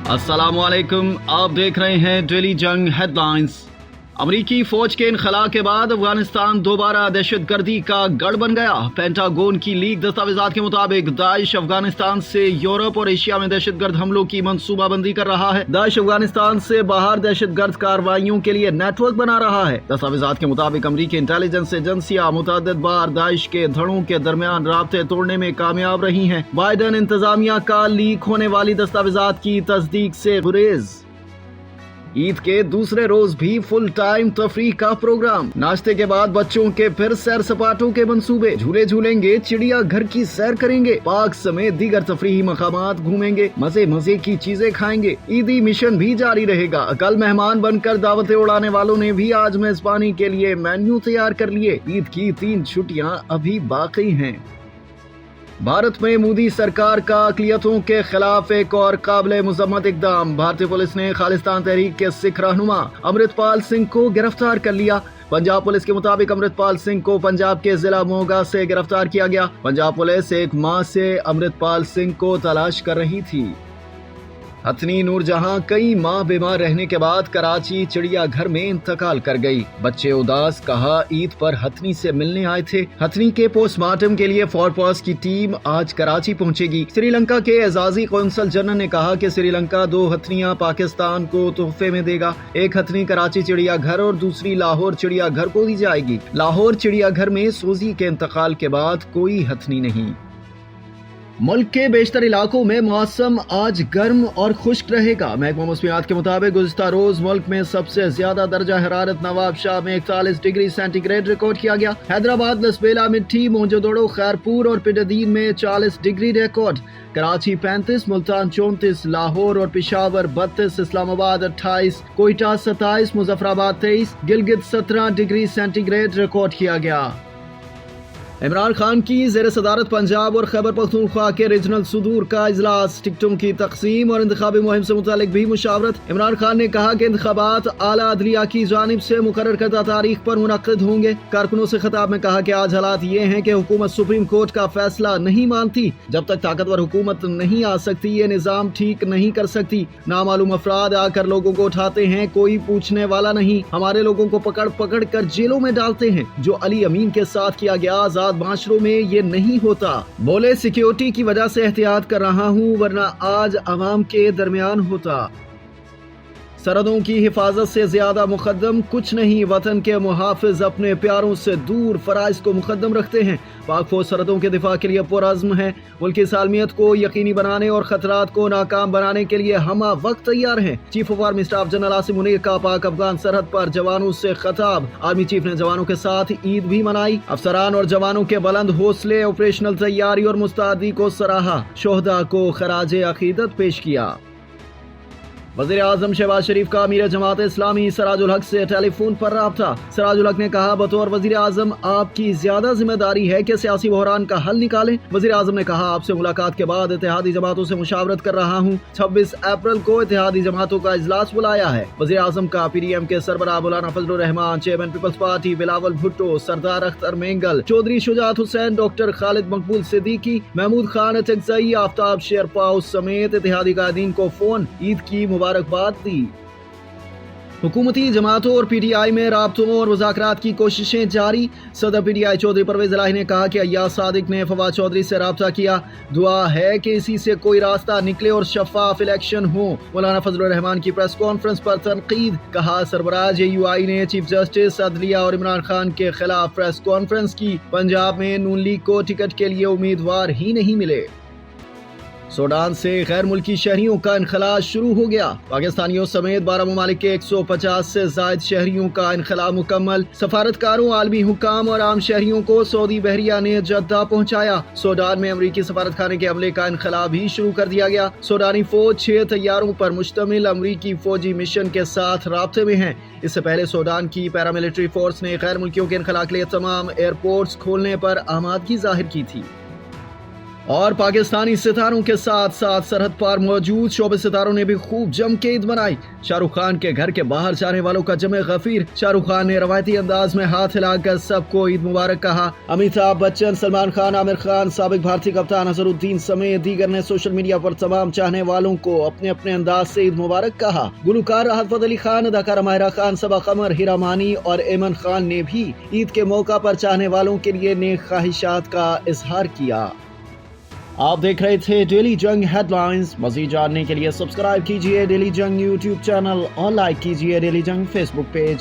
अस्सलामुअलैकुम, आप देख रहे हैं डेली जंग हेडलाइंस। अमरीकी फौज के इनखला के बाद अफगानिस्तान दोबारा दहशतगर्दी का गढ़ बन गया। पेंटागोन की लीक दस्तावेजात के मुताबिक दाइश अफगानिस्तान से यूरोप और एशिया में दहशतगर्द हमलों की मंसूबाबंदी कर रहा है। दाइश अफगानिस्तान से बाहर दहशतगर्द कार्रवाइयों के लिए नेटवर्क बना रहा है। दस्तावेजात के मुताबिक अमरीकी इंटेलिजेंस एजेंसियां मुतअद्दिद बार दाइश के धड़ों के दरमियान राब्ते तोड़ने में कामयाब रही हैं। बाइडन इंतजामिया का लीक होने वाली दस्तावेजात की तस्दीक से गुरेज। ईद के दूसरे रोज भी फुल टाइम तफरीह का प्रोग्राम। नाश्ते के बाद बच्चों के फिर सैर सपाटों के मंसूबे। झूले झूलेंगे, चिड़िया घर की सैर करेंगे, पार्क समेत दीगर तफरीही मकामात घूमेंगे, मजे मजे की चीजें खाएंगे। ईदी मिशन भी जारी रहेगा। कल मेहमान बनकर दावतें उड़ाने वालों ने भी आज मेजबानी के लिए मेन्यू तैयार कर लिए। ईद की 3 छुट्टियां अभी बाकी हैं। भारत में मोदी सरकार का अक़लियतों के खिलाफ एक और काबिल मुज़म्मत इक़दाम। भारतीय पुलिस ने खालिस्तान तहरीक के सिख रहनुमा अमृतपाल सिंह को गिरफ्तार कर लिया। पंजाब पुलिस के मुताबिक अमृतपाल सिंह को पंजाब के जिला मोगा से गिरफ्तार किया गया। पंजाब पुलिस एक माह से अमृतपाल सिंह को तलाश कर रही थी। हथनी नूरजहां कई माह बीमार रहने के बाद कराची चिड़ियाघर में इंतकाल कर गई। बच्चे उदास, कहा ईद पर हथनी से मिलने आए थे। हथनी के पोस्टमार्टम के लिए फॉरपास की टीम आज कराची पहुंचेगी। श्रीलंका के एजाजी कौंसल जनरल ने कहा कि श्रीलंका 2 हथनियां पाकिस्तान को तोहफे में देगा। एक हथनी कराची चिड़ियाघर और दूसरी लाहौर चिड़ियाघर को दी जाएगी। लाहौर चिड़ियाघर में सोजी के इंतकाल के बाद कोई हथनी नहीं। मुल्क के बेशतर इलाकों में मौसम आज गर्म और खुश्क रहेगा। महकमा मौसमियात के मुताबिक गुज़िश्ता रोज मुल्क में सबसे ज्यादा दर्जा हरारत नवाबशाह में 41 डिग्री सेंटीग्रेड रिकॉर्ड किया गया। हैदराबाद, लसबेला, मिट्टी, मोजोदड़ो, खैरपुर और पिडदीन में 40 डिग्री रिकॉर्ड। कराची 35, मुल्तान 34, लाहौर और Peshawar 32, Islamabad 28, Quetta 27, Muzaffarabad 23, Gilgit 17 degree centigrade record किया गया। इमरान खान की ज़ेर सदारत पंजाब और खैबर पख्तूनख्वा के रीजनल सुदूर का इजलास। टिकटों की तकसीम और इंतखाबी मुहिम से मुतालिक भी मुशावरत। इमरान खान ने कहा कि इंतखाबात आला अदलिया की जानिब से मुकर्रर करदा तारीख पर मुनक्किद होंगे। कारकुनों से खिताब में कहा कि आज हालात ये हैं कि हुकूमत सुप्रीम कोर्ट का फैसला नहीं मानती। जब तक ताकतवर हुकूमत नहीं आ सकती, ये निज़ाम ठीक नहीं कर सकती। नामालूम अफराद आकर लोगों को उठाते हैं, कोई पूछने वाला नहीं। हमारे लोगों को पकड़ पकड़ कर जेलों में डालते हैं। जो अली अमीन के साथ किया गया माशरों में ये नहीं होता। बोले सिक्योरिटी की वजह से एहतियात कर रहा हूँ, वरना आज अवाम के दरमियान होता। सरहदों की हिफाजत से ज्यादा मुकद्दम कुछ नहीं। वतन के मुहाफिज अपने प्यारों से दूर फराइज को मुकद्दम रखते हैं। पाक फौज सरहदों के दिफा के लिए पुरअज़्म है। मुल्क की सालमियत को यकीनी बनाने और खतरात को नाकाम बनाने के लिए हम वक्त तैयार हैं। Chief of army staff general Asim Munir का पाक अफगान सरहद पर जवानों से खिताब। आर्मी चीफ ने जवानों के साथ ईद भी मनाई। अफसरान और जवानों के बुलंद हौसले, ऑपरेशनल तैयारी और मुस्तैदी को सराहा। शोहदा को खराजे अकीदत पेश किया। वज़ीर आज़म शहबाज शरीफ का अमीर जमात इस्लामी सिराजुल हक से टेलीफोन पर राब्ता। सिराजुल हक ने कहा, बतौर वज़ीर आज़म आपकी ज्यादा जिम्मेदारी है कि सियासी बहरान का हल निकालें। वज़ीर आज़म ने कहा, आपसे मुलाकात के बाद इत्तेहादी जमातों से मुशावरत कर रहा हूँ। 26 अप्रैल को इत्तेहादी जमातों का इजलास बुलाया है। वज़ीर आज़म का PDM के सरबराह Maulana Fazlur Rehman, chairman Peoples Party Bilawal Bhutto, Sardar Akhtar Mengal, Chaudhry Shujaat Hussain, doctor Khalid Maqbool Siddiqui, Mahmood Khan अटकज़ई, Aftab शेरपाउ समेत इत्तेहादी कायदीन को फोन ईद की मुबारकबाद दी। हुकूमती जमातों और PTI में राब्तों और मुज़ाकरात की कोशिशें जारी। सदर PTI चौधरी परवेज इलाही ने कहा कि अय्याज सादिक ने फवाद चौधरी से राब्ता किया। दुआ है कि इसी से कोई रास्ता निकले और शफाफ इलेक्शन हो। मौलाना फजलुर रहमान की प्रेस कॉन्फ्रेंस पर तनकीद। कहा, सरबराह JUI ने चीफ जस्टिस अदलिया और इमरान खान के खिलाफ प्रेस कॉन्फ्रेंस की। पंजाब में नून लीग को टिकट के लिए उम्मीदवार ही नहीं मिले। सूडान से गैर मुल्की शहरियों का इनखला शुरू हो गया। पाकिस्तानियों समेत 12 ममालिक के 150 से जायद शहरियों का इनखला मुकम्मल। सफारतकारों, आलमी हुक्काम और आम शहरियों को सऊदी बहरिया ने जद्दा पहुंचाया। सूडान में अमरीकी सफारत खाने के अमले का इनखला भी शुरू कर दिया गया। सूडानी फौज 6 तैयारों पर मुश्तमिल अमरीकी फौजी मिशन के साथ राब्ते में है। इससे पहले सूडान की पैरामिलिट्री फोर्स ने गैर मुल्कियों के इनखला के लिए तमाम एयरपोर्ट्स खोलने पर आमादगी जाहिर की थी। اور پاکستانی ستاروں کے ساتھ ساتھ سرحد پار موجود شعبے ستاروں نے بھی خوب جم کے عید منائی۔ شاہ رخ خان کے گھر کے باہر جانے والوں کا جمع غفیر۔ شاہ رخ خان نے روایتی انداز میں ہاتھ ہلا کر سب کو عید مبارک کہا۔ امیتابھ بچن، سلمان خان، عامر خان، سابق بھارتی کپتان اظہر الدین سمیت دیگر نے سوشل میڈیا پر تمام چاہنے والوں کو اپنے اپنے انداز سے عید مبارک کہا۔ گلوکار راحت فتح علی خان، اداکارہ ماہرہ خان، صبا قمر، ہیرا مانی اور ایمن خان نے بھی عید کے موقع پر چاہنے والوں کے لیے نیک خواہشات کا اظہار کیا۔ آپ دیکھ رہے تھے ڈیلی جنگ ہیڈ لائنز۔ مزید جاننے کے لیے سبسکرائب کیجیے ڈیلی جنگ یوٹیوب چینل اور لائک کیجیے ڈیلی جنگ فیس بک پیج۔